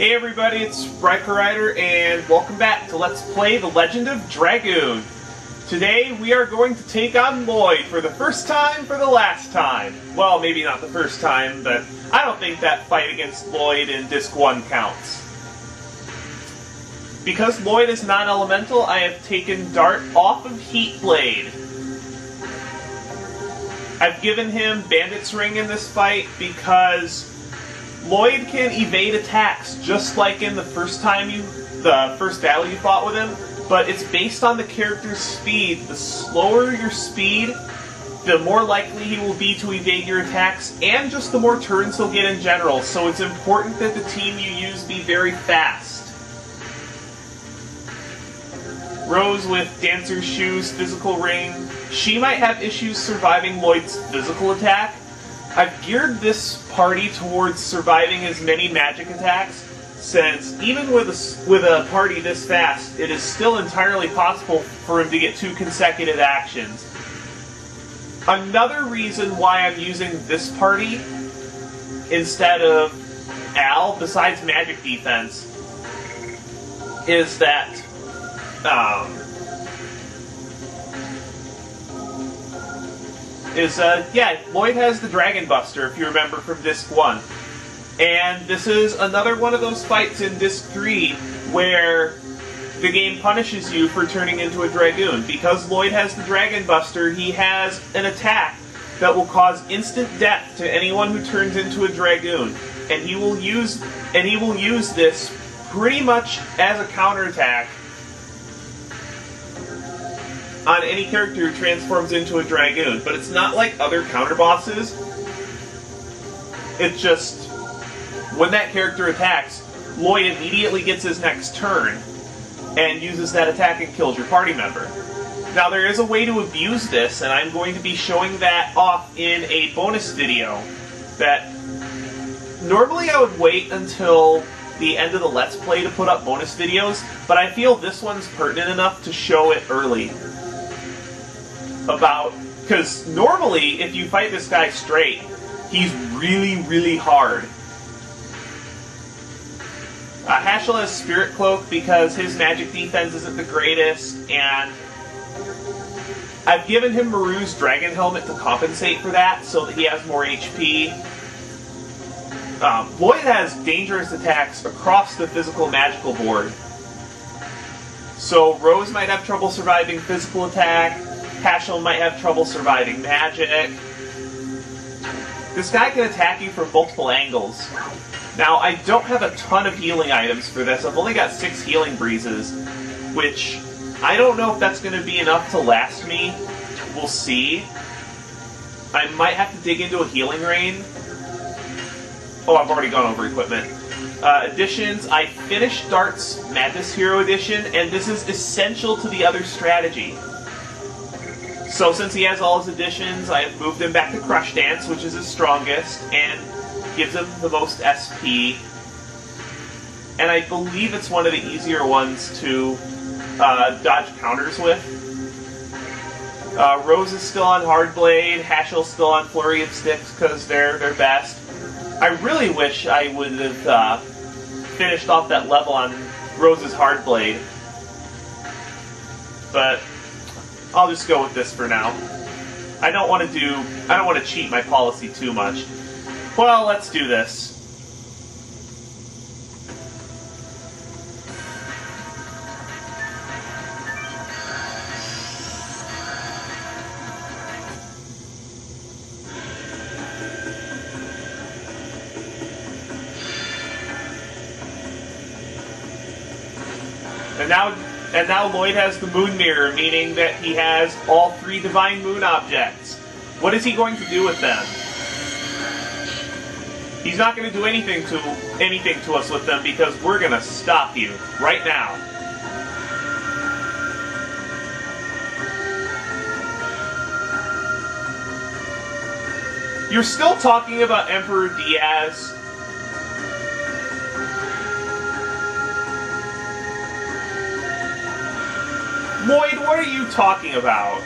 Hey everybody, it's Riker Rider, and welcome back to Let's Play The Legend of Dragoon. Today we are going to take on Lloyd for the first time for the last time. Well, maybe not the first time, but I don't think that fight against Lloyd in Disc 1 counts. Because Lloyd is non-elemental, I have taken Dart off of Heat Blade. I've given him Bandit's Ring in this fight because Lloyd can evade attacks just like in the first battle you fought with him, but it's based on the character's speed. The slower your speed, the more likely he will be to evade your attacks, and just the more turns he'll get in general, so it's important that the team you use be very fast. Rose with Dancer's Shoes, Physical Ring. She might have issues surviving Lloyd's physical attack. I've geared this party towards surviving as many magic attacks, since even with a party this fast, it is still entirely possible for him to get 2 consecutive actions. Another reason why I'm using this party instead of Al, besides magic defense, is that Lloyd has the Dragon Buster, if you remember from Disc 1. And this is another one of those fights in Disc 3 where the game punishes you for turning into a Dragoon. Because Lloyd has the Dragon Buster, he has an attack that will cause instant death to anyone who turns into a Dragoon. And he will use this pretty much as a counterattack on any character who transforms into a Dragoon. But it's not like other counter bosses. It's just, when that character attacks, Lloyd immediately gets his next turn and uses that attack and kills your party member. Now there is a way to abuse this, and I'm going to be showing that off in a bonus video that normally I would wait until the end of the Let's Play to put up bonus videos, but I feel this one's pertinent enough to show it early. Because normally, if you fight this guy straight, he's really, really hard. Hashel has Spirit Cloak because his magic defense isn't the greatest, and I've given him Maru's Dragon Helmet to compensate for that, so that he has more HP. Lloyd has dangerous attacks across the physical magical board. So Rose might have trouble surviving physical attack, Hashel might have trouble surviving magic. This guy can attack you from multiple angles. Now, I don't have a ton of healing items for this. I've only got 6 healing breezes, which I don't know if that's going to be enough to last me. We'll see. I might have to dig into a healing rain. Oh, I've already gone over equipment. Additions, I finished Dart's Madness Hero Edition, and this is essential to the other strategy. So since he has all his additions, I have moved him back to Crush Dance, which is his strongest, and gives him the most SP. And I believe it's one of the easier ones to dodge counters with. Rose is still on Hard Blade, Hashel's still on Flurry of Sticks because they're best. I really wish I would have finished off that level on Rose's Hard Blade, but I'll just go with this for now. I don't want to cheat my policy too much. Well, let's do this. And now Lloyd has the Moon Mirror, meaning that he has all 3 Divine Moon objects. What is he going to do with them? He's not going to do anything to us with them because we're going to stop you right now. You're still talking about Emperor Diaz. Lloyd, what are you talking about?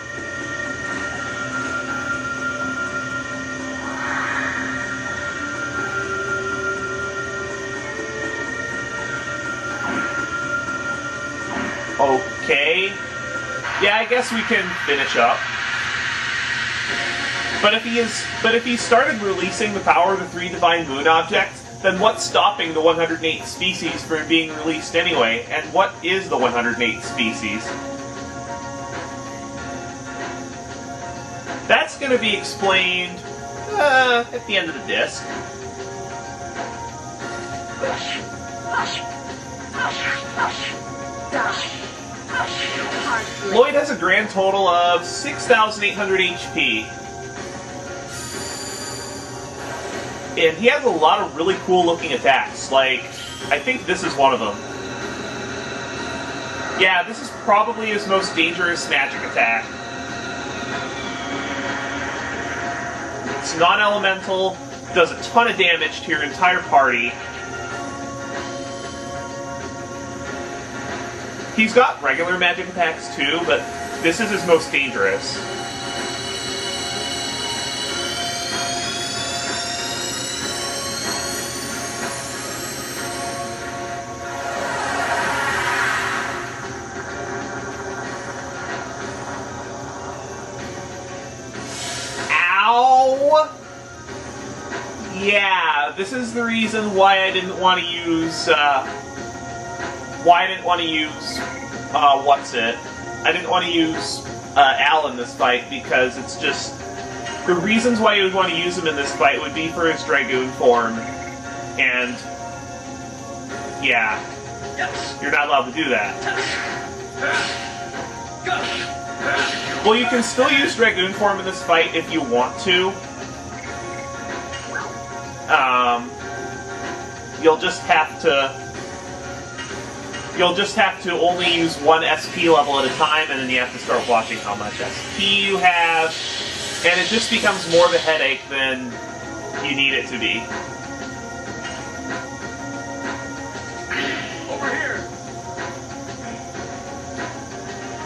Okay. Yeah, I guess we can finish up. But if he started releasing the power of the 3 divine moon objects, then what's stopping the 108 species from being released anyway? And what is the 108 species? That's going to be explained at the end of the disc. Lloyd has a grand total of 6,800 HP. And he has a lot of really cool looking attacks, like, I think this is one of them. Yeah, this is probably his most dangerous magic attack. It's non-elemental, does a ton of damage to your entire party. He's got regular magic attacks too, but this is his most dangerous. Yeah, this is the reason why I didn't want to use, I didn't want to use Al in this fight, because it's just, the reasons why you would want to use him in this fight would be for his Dragoon form, and, yeah, you're not allowed to do that. Well, you can still use Dragoon form in this fight if you want to. You'll just have to only use 1 SP level at a time, and then you have to start watching how much SP you have, and it just becomes more of a headache than you need it to be. Over here.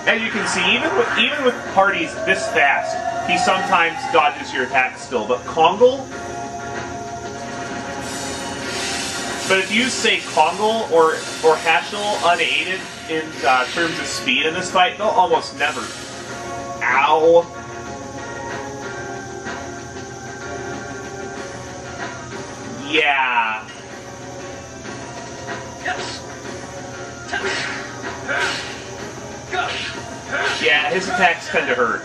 As you can see, even with parties this fast, he sometimes dodges your attacks still, but Kongal. But if you say Kongal or Hashel unaided in terms of speed in this fight, they'll almost never. Ow. Yeah. Yeah, his attacks tend to hurt.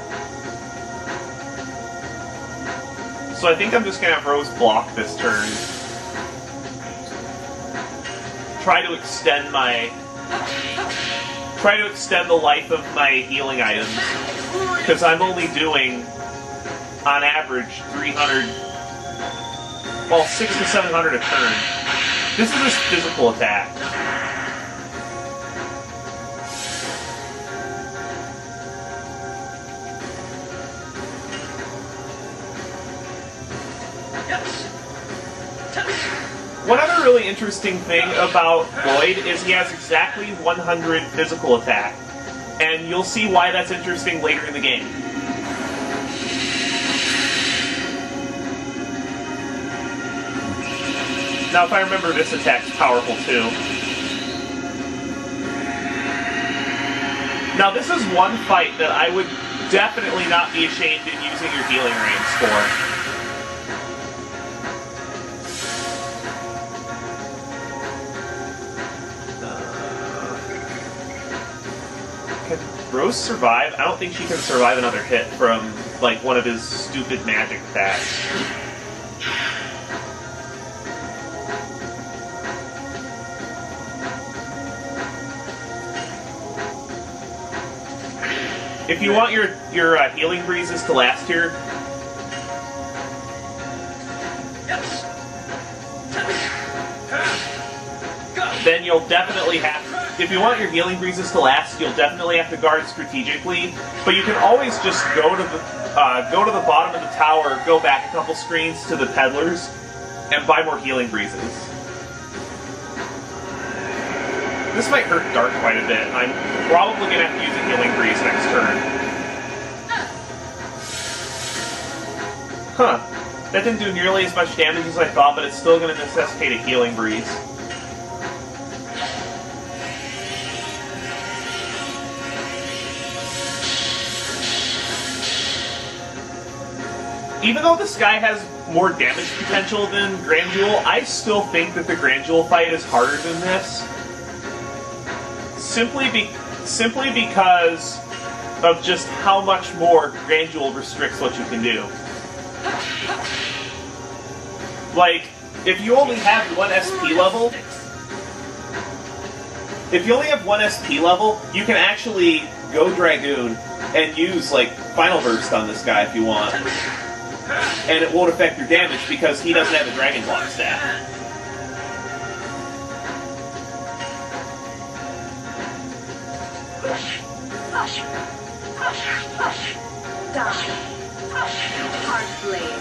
So I think I'm just gonna have Rose block this turn. Try to extend the life of my healing items, because I'm only doing, on average, 300, well, 600 to 700 a turn. This is his physical attack. One other really interesting thing about Lloyd is he has exactly 100 physical attack, and you'll see why that's interesting later in the game. Now, if I remember, this attack's powerful too. Now, this is one fight that I would definitely not be ashamed in using your healing reins for. Rose survive? I don't think she can survive another hit from, like, one of his stupid magic attacks. If you want your healing breezes to last here, then you'll definitely have to. If you want your healing breezes to last, you'll definitely have to guard strategically. But you can always just go to the bottom of the tower, go back a couple screens to the peddlers, and buy more healing breezes. This might hurt Dark quite a bit. I'm probably going to have to use a healing breeze next turn. Huh. That didn't do nearly as much damage as I thought, but it's still going to necessitate a healing breeze. even though this guy has more damage potential than Grandjewel, I still think that the Grandjewel fight is harder than this. Simply because of just how much more Grandjewel restricts what you can do. Like, if you only have one SP level, you can actually go Dragoon and use, like, Final Burst on this guy if you want. And it won't affect your damage because he doesn't have a Dragon Block stat.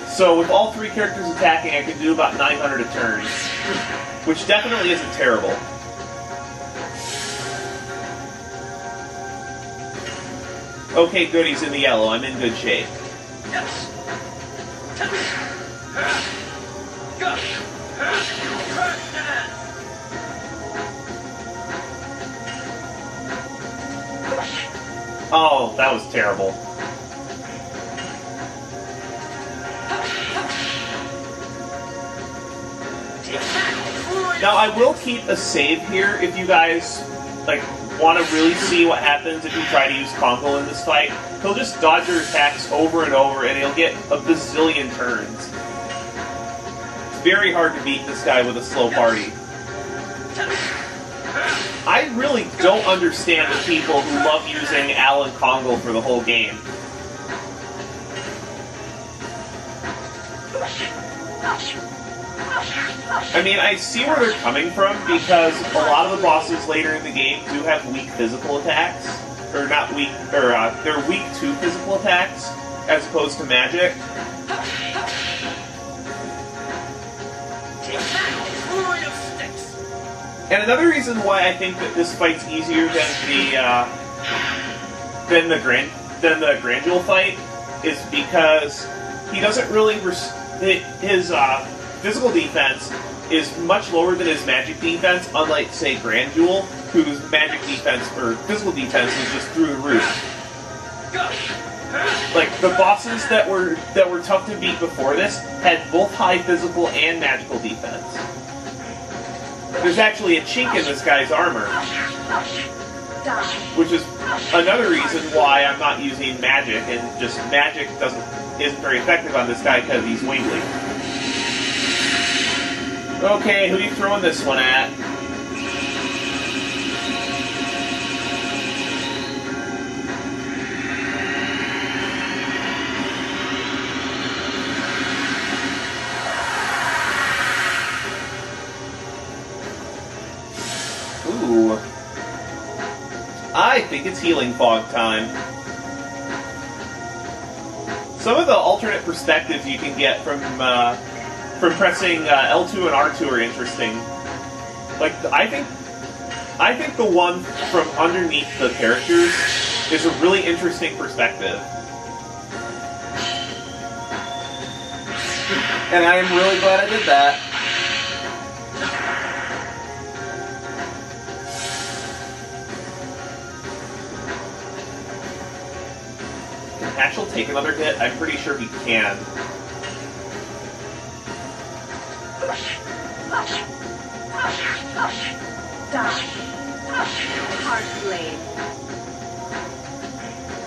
So with all three characters attacking, I can do about 900 a turn, which definitely isn't terrible. Okay, good, he's in the yellow. I'm in good shape. Oh, that was terrible. Now, I will keep a save here if you guys, like, want to really see what happens if you try to use Konkel in this fight. He'll just dodge your attacks over and over, and he'll get a bazillion turns. It's very hard to beat this guy with a slow party. I really don't understand the people who love using Al and Konkel for the whole game. I mean, I see where they're coming from, because a lot of the bosses later in the game do have weak physical attacks. Or not weak, or they're weak to physical attacks, as opposed to magic. And another reason why I think that this fight's easier than the Grandjewel fight is because he doesn't really his physical defense is much lower than his magic defense, unlike, say, Grandjewel, whose magic defense, or physical defense, is just through the roof. Like, the bosses that were tough to beat before this had both high physical and magical defense. There's actually a chink in this guy's armor, which is another reason why I'm not using magic, and just magic isn't very effective on this guy because he's wingly. Okay, who are you throwing this one at? Ooh. I think it's Healing Fog time. Some of the alternate perspectives you can get from pressing L2 and R2 are interesting. Like, I think the one from underneath the characters is a really interesting perspective. And I am really glad I did that. Can Hatchel take another hit? I'm pretty sure he can.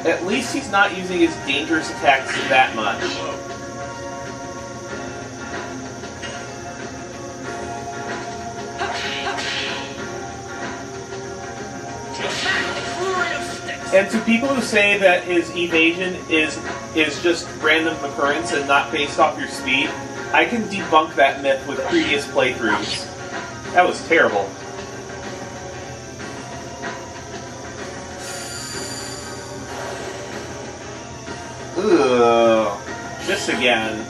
At least he's not using his dangerous attacks that much. And to people who say that his evasion is just random occurrence and not based off your speed, I can debunk that myth with previous playthroughs. That was terrible. Ugh. This again.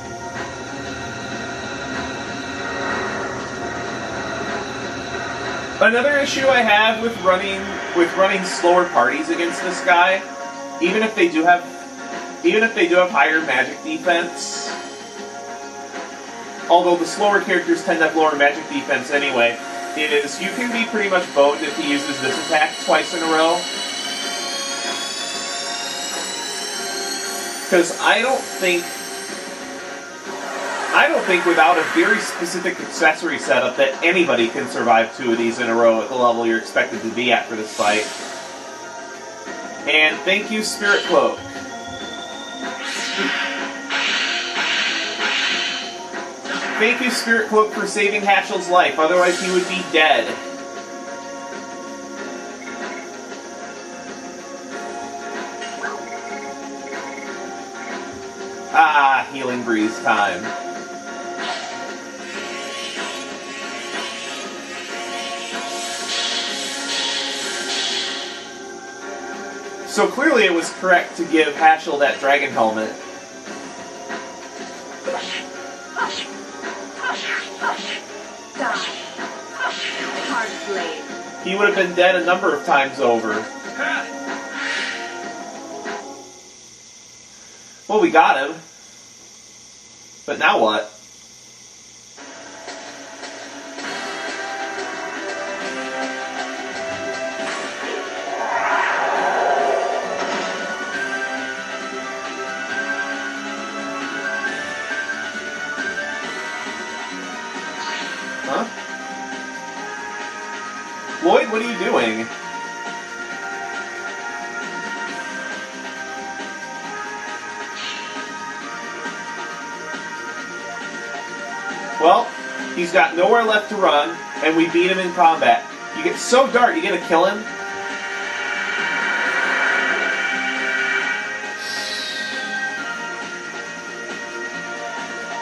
Another issue I have with running slower parties against this guy, even if they do have higher magic defense, although the slower characters tend to have lower magic defense anyway, is you can be pretty much boned if he uses this attack twice in a row. Because I don't think I don't think without a very specific accessory setup that anybody can survive 2 of these in a row at the level you're expected to be at for this fight. And thank you, Spirit Cloak. Thank you, Spirit Cloak, for saving Hatchel's life, otherwise he would be dead. Ah, Healing Breeze time. So clearly it was correct to give Hatchel that dragon helmet. He would have been dead a number of times over. Well, we got him. But now what? Huh? Lloyd, what are you doing? Well, he's got nowhere left to run, and we beat him in combat. You get so dark, you gonna kill him?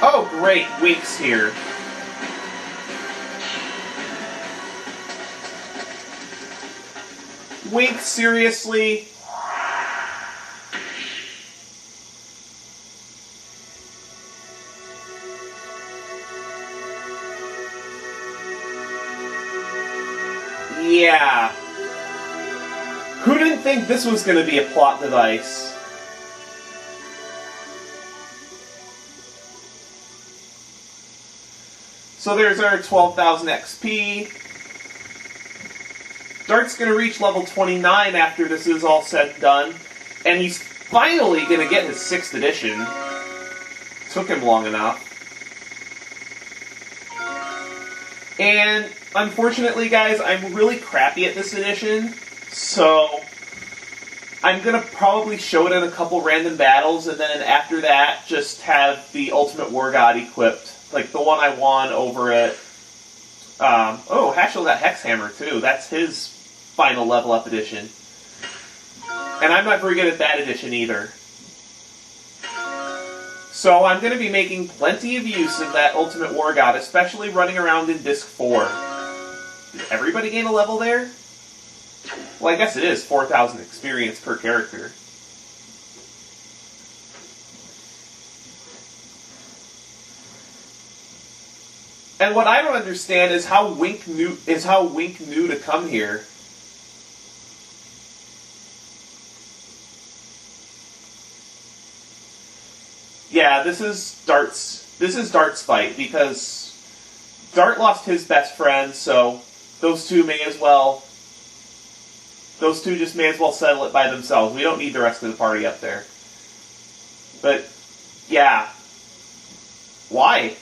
Oh, great, Wink's here. Wink, seriously? Yeah. Who didn't think this was going to be a plot device? So there's our 12,000 XP. Dart's going to reach level 29 after this is all said and done. And he's finally going to get his 6th edition. Took him long enough. And unfortunately, guys, I'm really crappy at this edition. So I'm going to probably show it in a couple random battles. And then after that, just have the Ultimate War God equipped. Like the one I won over at... oh, Hatchel got Hexhammer, too. That's his final level up edition. And I'm not very good at that edition either. So I'm going to be making plenty of use of that Ultimate War God, especially running around in Disc 4. Did everybody gain a level there? Well, I guess it is 4,000 experience per character. And what I don't understand is how Wink knew to come here. Yeah, this is Dart's fight, because Dart lost his best friend, so those two just may as well settle it by themselves. We don't need the rest of the party up there. But yeah. Why?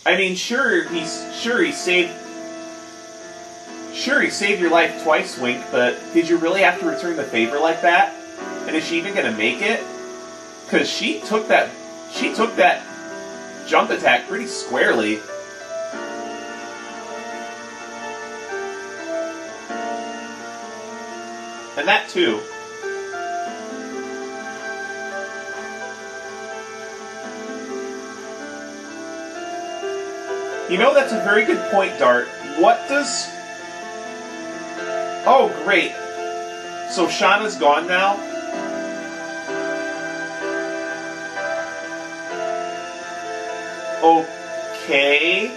I mean, sure he saved your life twice, Wink, but did you really have to return the favor like that? And is she even gonna make it? Because she took that jump attack pretty squarely. And that too. You know, that's a very good point, Dart. What does... Oh, great. So Shauna's gone now? Okay.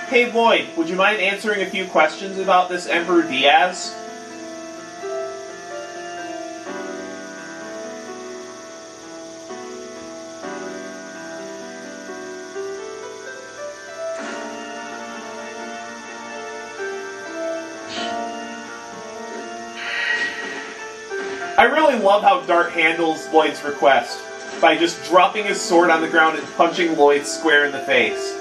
Hey, Lloyd, would you mind answering a few questions about this Emperor Diaz? I really love how Dart handles Lloyd's request by just dropping his sword on the ground and punching Lloyd square in the face.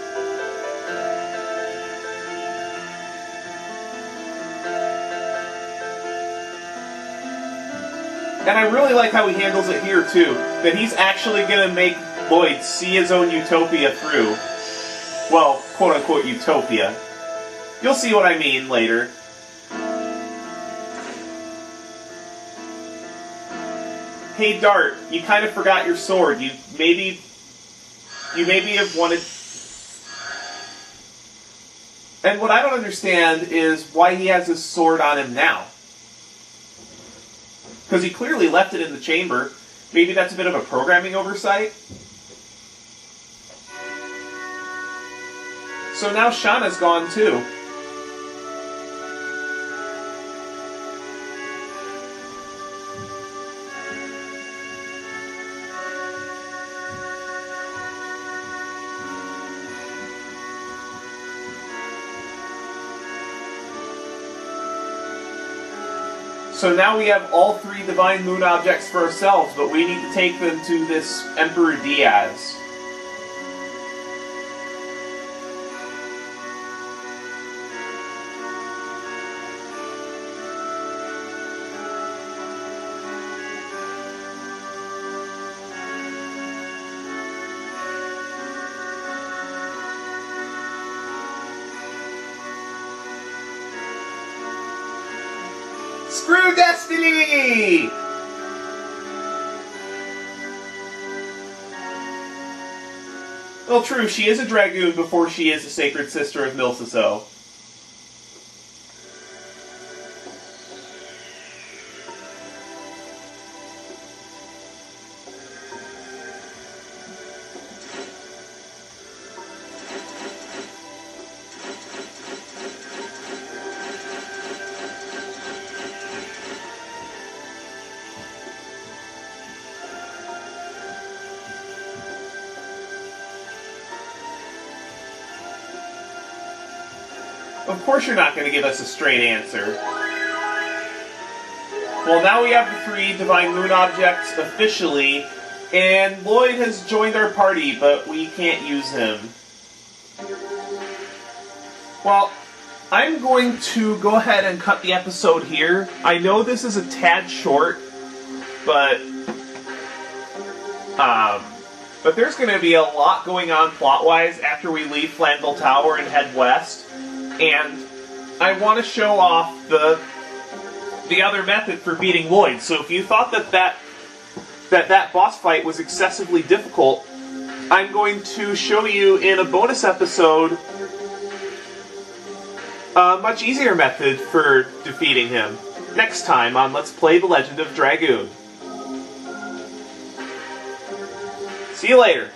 And I really like how he handles it here, too. That he's actually going to make Lloyd see his own utopia through. Well, quote-unquote utopia. You'll see what I mean later. Hey, Dart, you kind of forgot your sword. You maybe have wanted... And what I don't understand is why he has his sword on him now. Because he clearly left it in the chamber. Maybe that's a bit of a programming oversight. So now Shauna's gone too. So now we have all 3 Divine Moon objects for ourselves, but we need to take them to this Emperor Diaz. Screw Destiny! Well, true, she is a Dragoon before she is a Sacred Sister of Milsiso. Of course you're not going to give us a straight answer. Well, now we have the 3 Divine Moon objects officially, and Lloyd has joined our party, but we can't use him. Well, I'm going to go ahead and cut the episode here. I know this is a tad short, but there's going to be a lot going on plot-wise after we leave Flanvel Tower and head west. And I want to show off the other method for beating Lloyd. So if you thought that boss fight was excessively difficult, I'm going to show you in a bonus episode a much easier method for defeating him. Next time on Let's Play The Legend of Dragoon. See you later.